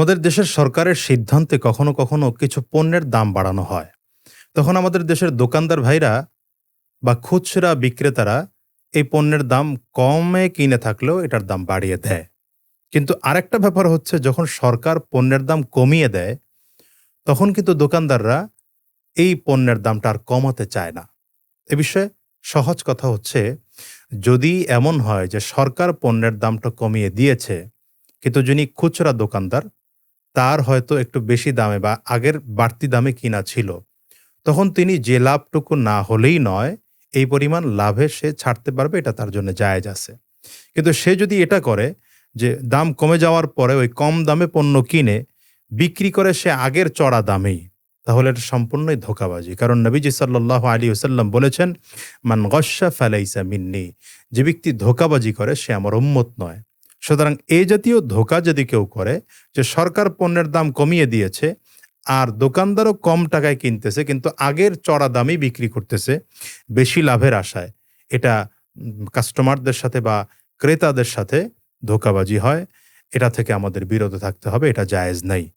আমাদের দেশের সরকারের সিদ্ধান্তে কখনো, কখনো কিছু পণ্যের দাম বাড়ানো হয়। তখন আমাদের দেশের দোকানদার ভাইরা বা খুচরা বিক্রেতারা এই পণ্যের দাম কমে কিনে থাকলেও এটার দাম বাড়িয়ে দেয়। কিন্তু আরেকটা ব্যাপার হচ্ছে যখন সরকার পণ্যের দাম কমিয়ে দেয়, তখন কিন্তু দোকানদাররা এই পণ্যের দামটা আর কমাতে চায় না। এ বিষয়ে সহজ কথা হচ্ছে, যদি এমন হয় যে সরকার পণ্যের দামটা কমিয়ে দিয়েছে, কিন্তু যিনি খুচরা দোকানদার তার হয়তো একটু বেশি দামে বা আগের বাড়তি দামে কিনা ছিল। তখন তিনি যে লাভটুকু না হলেই নয়, এই পরিমাণ লাভে সে ছাড়তে পারবে, এটা তার জন্য জায়েজ আছে। কিন্তু সে যদি এটা করে যে দাম কমে যাওয়ার পরে ওই কম দামে পণ্য কিনে বিক্রি করে সে আগের চড়া দামেই, তাহলে এটা সম্পূর্ণই ধোঁকাবাজি। কারণ নবীজি সাল্লাল্লাহু আলাইহি ওয়াসাল্লাম বলেছেন, মান গশ্শা ফালাইসা মিন্নি, যে ব্যক্তি ধোঁকাবাজি করে সে আমার উম্মত নয়। সুতরাং এই জাতীয় ধোঁকা যদি কেউ করে যে সরকার পণ্যের দাম কমিয়ে দিয়েছে আর দোকানদারও কম টাকায় কিনতেছে কিন্তু আগের চড়া দামেই বিক্রি করতেছে বেশি লাভের আশায়, এটা কাস্টমারদের সাথে বা ক্রেতাদের সাথে ধোঁকাবাজি হয়। এটা থেকে আমাদের বিরত থাকতে হবে, এটা জায়েজ নাই।